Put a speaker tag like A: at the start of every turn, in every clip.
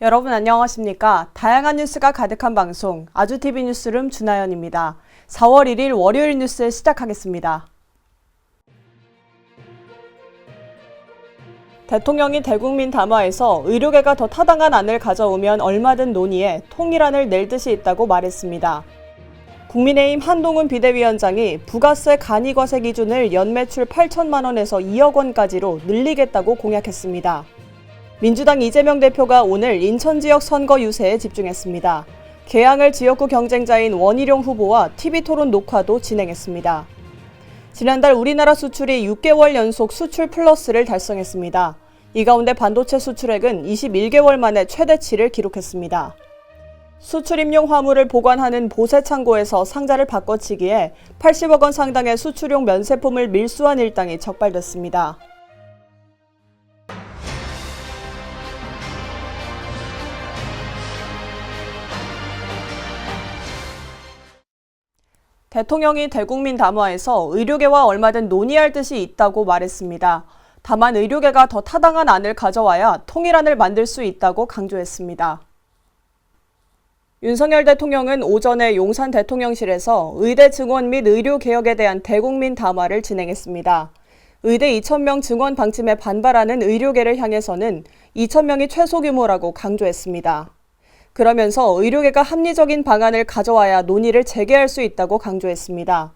A: 여러분 안녕하십니까? 다양한 뉴스가 가득한 방송 아주TV 뉴스룸 준하연입니다. 4월 1일 월요일 뉴스 시작하겠습니다. 대통령이 대국민 담화에서 의료계가 더 타당한 안을 가져오면 얼마든 논의해 통일안을 낼 뜻이 있다고 말했습니다. 국민의힘 한동훈 비대위원장이 부가세 간이과세 기준을 연매출 8천만 원에서 2억 원까지로 늘리겠다고 공약했습니다. 민주당 이재명 대표가 오늘 인천 지역 선거 유세에 집중했습니다. 개항을 지역구 경쟁자인 원희룡 후보와 TV토론 녹화도 진행했습니다. 지난달 우리나라 수출이 6개월 연속 수출 플러스를 달성했습니다. 이 가운데 반도체 수출액은 21개월 만에 최대치를 기록했습니다. 수출입용 화물을 보관하는 보세창고에서 상자를 바꿔치기에 80억 원 상당의 수출용 면세품을 밀수한 일당이 적발됐습니다. 대통령이 대국민 담화에서 의료계와 얼마든 논의할 뜻이 있다고 말했습니다. 다만 의료계가 더 타당한 안을 가져와야 통일안을 만들 수 있다고 강조했습니다. 윤석열 대통령은 오전에 용산 대통령실에서 의대 증원 및 의료개혁에 대한 대국민 담화를 진행했습니다. 의대 2,000명 증원 방침에 반발하는 의료계를 향해서는 2,000명이 최소 규모라고 강조했습니다. 그러면서 의료계가 합리적인 방안을 가져와야 논의를 재개할 수 있다고 강조했습니다.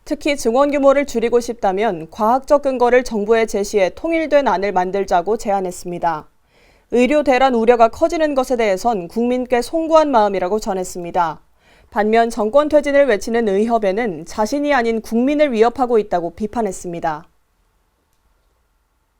A: 특히 증원 규모를 줄이고 싶다면 과학적 근거를 정부에 제시해 통일된 안을 만들자고 제안했습니다. 의료 대란 우려가 커지는 것에 대해선 국민께 송구한 마음이라고 전했습니다. 반면 정권 퇴진을 외치는 의협에는 자신이 아닌 국민을 위협하고 있다고 비판했습니다.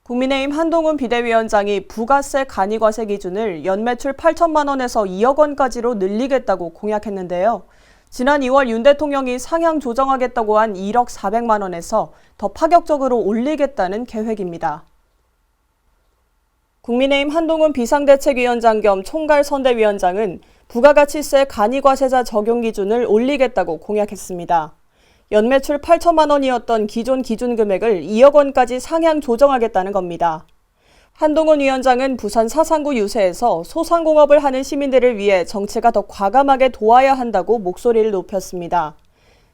A: 국민의힘 한동훈 비대위원장이 부가세 간이과세 기준을 연매출 8천만 원에서 2억 원까지로 늘리겠다고 공약했는데요. 지난 2월 윤 대통령이 상향 조정하겠다고 한 1억 400만 원에서 더 파격적으로 올리겠다는 계획입니다. 국민의힘 한동훈 비상대책위원장 겸 총괄선대위원장은 부가가치세 간이과세자 적용 기준을 올리겠다고 공약했습니다. 연매출 8천만 원이었던 기존 기준 금액을 2억 원까지 상향 조정하겠다는 겁니다. 한동훈 위원장은 부산 사상구 유세에서 소상공업을 하는 시민들을 위해 정치가 더 과감하게 도와야 한다고 목소리를 높였습니다.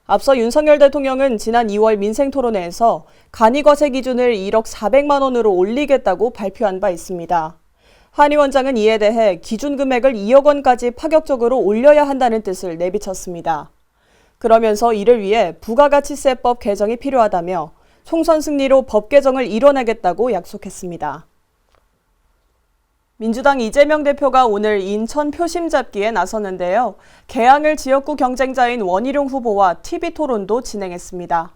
A: 앞서 윤석열 대통령은 지난 2월 민생토론회에서 간이과세 기준을 1억 400만 원으로 올리겠다고 발표한 바 있습니다. 한 위원장은 이에 대해 기준 금액을 2억 원까지 파격적으로 올려야 한다는 뜻을 내비쳤습니다. 그러면서 이를 위해 부가가치세법 개정이 필요하다며 총선 승리로 법 개정을 이뤄내겠다고 약속했습니다. 민주당 이재명 대표가 오늘 인천 표심 잡기에 나섰는데요. 개항을 지역구 경쟁자인 원희룡 후보와 TV토론도 진행했습니다.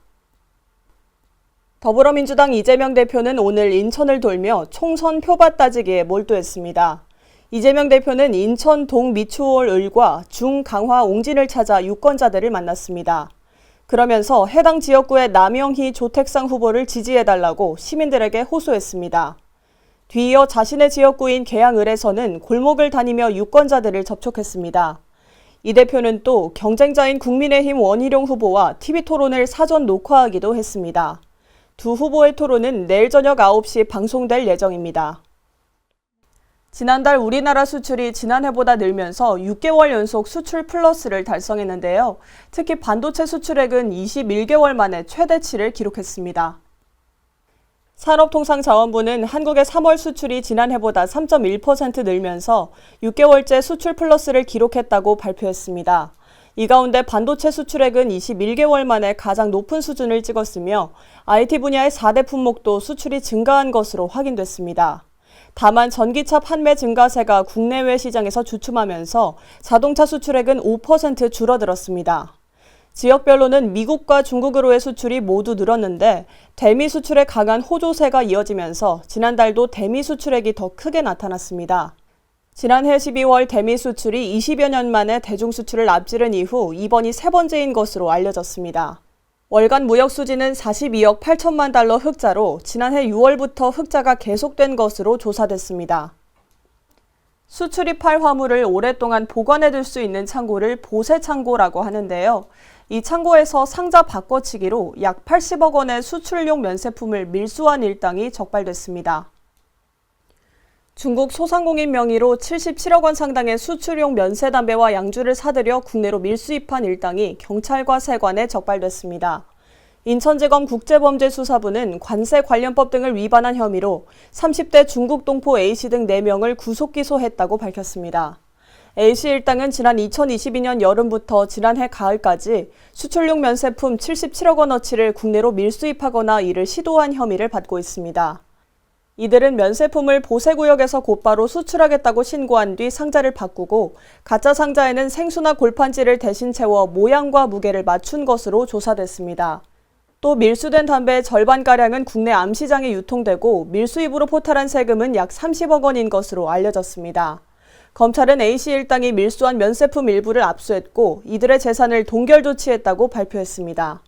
A: 더불어민주당 이재명 대표는 오늘 인천을 돌며 총선 표밭 따지기에 몰두했습니다. 이재명 대표는 인천 동미추홀 을과 중 강화 옹진을 찾아 유권자들을 만났습니다. 그러면서 해당 지역구의 남영희 조택상 후보를 지지해달라고 시민들에게 호소했습니다. 뒤이어 자신의 지역구인 계양을에서는 골목을 다니며 유권자들을 접촉했습니다. 이 대표는 또 경쟁자인 국민의힘 원희룡 후보와 TV토론을 사전 녹화하기도 했습니다. 두 후보의 토론은 내일 저녁 9시 방송될 예정입니다. 지난달 우리나라 수출이 지난해보다 늘면서 6개월 연속 수출 플러스를 달성했는데요. 특히 반도체 수출액은 21개월 만에 최대치를 기록했습니다. 산업통상자원부는 한국의 3월 수출이 지난해보다 3.1% 늘면서 6개월째 수출 플러스를 기록했다고 발표했습니다. 이 가운데 반도체 수출액은 21개월 만에 가장 높은 수준을 찍었으며 IT 분야의 4대 품목도 수출이 증가한 것으로 확인됐습니다. 다만 전기차 판매 증가세가 국내외 시장에서 주춤하면서 자동차 수출액은 5% 줄어들었습니다. 지역별로는 미국과 중국으로의 수출이 모두 늘었는데 대미 수출에 강한 호조세가 이어지면서 지난달도 대미 수출액이 더 크게 나타났습니다. 지난해 12월 대미 수출이 20여 년 만에 대중 수출을 앞지른 이후 이번이 세 번째인 것으로 알려졌습니다. 월간 무역 수지는 42억 8천만 달러 흑자로 지난해 6월부터 흑자가 계속된 것으로 조사됐습니다. 수출입할 화물을 오랫동안 보관해둘 수 있는 창고를 보세창고라고 하는데요. 이 창고에서 상자 바꿔치기로 약 80억 원의 수출용 면세품을 밀수한 일당이 적발됐습니다. 중국 소상공인 명의로 77억 원 상당의 수출용 면세담배와 양주를 사들여 국내로 밀수입한 일당이 경찰과 세관에 적발됐습니다. 인천지검 국제범죄수사부는 관세관련법 등을 위반한 혐의로 30대 중국 동포 A씨 등 4명을 구속 기소했다고 밝혔습니다. A씨 일당은 지난 2022년 여름부터 지난해 가을까지 수출용 면세품 77억 원어치를 국내로 밀수입하거나 이를 시도한 혐의를 받고 있습니다. 이들은 면세품을 보세구역에서 곧바로 수출하겠다고 신고한 뒤 상자를 바꾸고 가짜 상자에는 생수나 골판지를 대신 채워 모양과 무게를 맞춘 것으로 조사됐습니다. 또 밀수된 담배의 절반가량은 국내 암시장에 유통되고 밀수입으로 포탈한 세금은 약 30억 원인 것으로 알려졌습니다. 검찰은 A씨 일당이 밀수한 면세품 일부를 압수했고 이들의 재산을 동결 조치했다고 발표했습니다.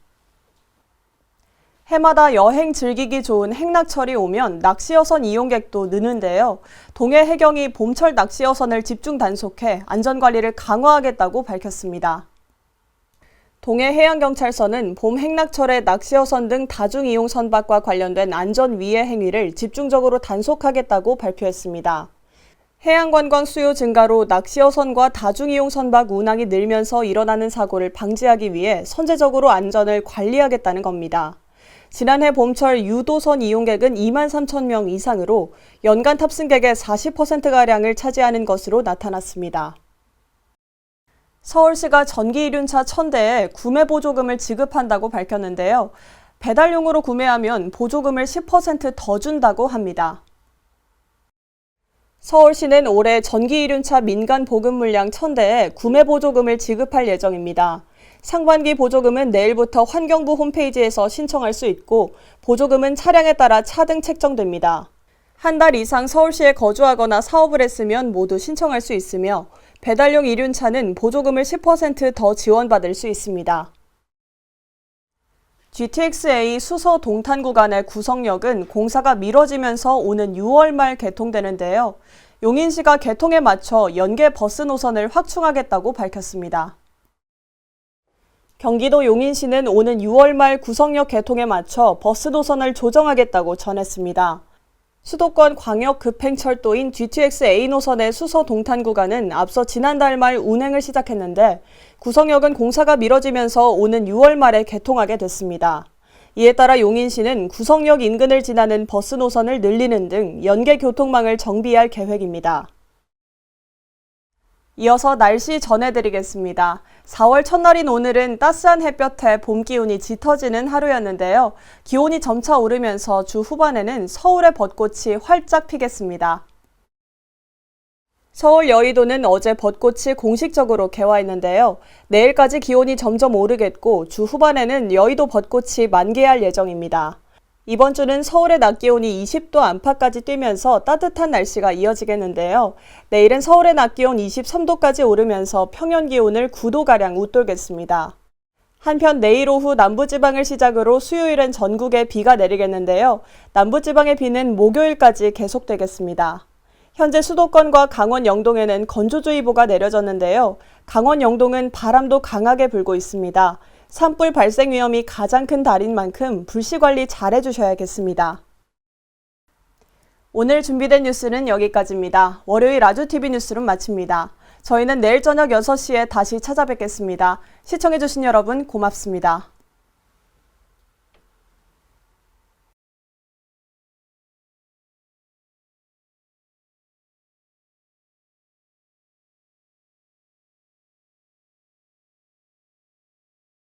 A: 해마다 여행 즐기기 좋은 행락철이 오면 낚시어선 이용객도 느는데요. 동해 해경이 봄철 낚시어선을 집중 단속해 안전관리를 강화하겠다고 밝혔습니다. 동해해양경찰서는 봄 행락철에 낚시어선 등 다중이용 선박과 관련된 안전위해 행위를 집중적으로 단속하겠다고 발표했습니다. 해양관광 수요 증가로 낚시어선과 다중이용 선박 운항이 늘면서 일어나는 사고를 방지하기 위해 선제적으로 안전을 관리하겠다는 겁니다. 지난해 봄철 유도선 이용객은 2만 3천 명 이상으로 연간 탑승객의 40%가량을 차지하는 것으로 나타났습니다. 서울시가 전기 1륜차 1,000대에 구매 보조금을 지급한다고 밝혔는데요. 배달용으로 구매하면 보조금을 10% 더 준다고 합니다. 서울시는 올해 전기 1륜차 민간 보급 물량 1,000대에 구매 보조금을 지급할 예정입니다. 상반기 보조금은 내일부터 환경부 홈페이지에서 신청할 수 있고 보조금은 차량에 따라 차등 책정됩니다. 한 달 이상 서울시에 거주하거나 사업을 했으면 모두 신청할 수 있으며 배달용 1륜차는 보조금을 10% 더 지원받을 수 있습니다. GTX-A 수서 동탄 구간의 구성역은 공사가 미뤄지면서 오는 6월 말 개통되는데요. 용인시가 개통에 맞춰 연계 버스 노선을 확충하겠다고 밝혔습니다. 경기도 용인시는 오는 6월 말 구성역 개통에 맞춰 버스 노선을 조정하겠다고 전했습니다. 수도권 광역급행철도인 GTX-A 노선의 수서 동탄 구간은 앞서 지난달 말 운행을 시작했는데 구성역은 공사가 미뤄지면서 오는 6월 말에 개통하게 됐습니다. 이에 따라 용인시는 구성역 인근을 지나는 버스 노선을 늘리는 등 연계 교통망을 정비할 계획입니다. 이어서 날씨 전해드리겠습니다. 4월 첫날인 오늘은 따스한 햇볕에 봄 기운이 짙어지는 하루였는데요. 기온이 점차 오르면서 주 후반에는 서울의 벚꽃이 활짝 피겠습니다. 서울 여의도는 어제 벚꽃이 공식적으로 개화했는데요. 내일까지 기온이 점점 오르겠고 주 후반에는 여의도 벚꽃이 만개할 예정입니다. 이번 주는 서울의 낮 기온이 20도 안팎까지 뛰면서 따뜻한 날씨가 이어지겠는데요. 내일은 서울의 낮 기온 23도까지 오르면서 평년 기온을 9도가량 웃돌겠습니다. 한편 내일 오후 남부지방을 시작으로 수요일엔 전국에 비가 내리겠는데요. 남부지방의 비는 목요일까지 계속되겠습니다. 현재 수도권과 강원 영동에는 건조주의보가 내려졌는데요. 강원 영동은 바람도 강하게 불고 있습니다. 산불 발생 위험이 가장 큰 달인 만큼 불씨 관리 잘 해주셔야겠습니다. 오늘 준비된 뉴스는 여기까지입니다. 월요일 아주TV 뉴스룸 마칩니다. 저희는 내일 저녁 6시에 다시 찾아뵙겠습니다. 시청해주신 여러분 고맙습니다.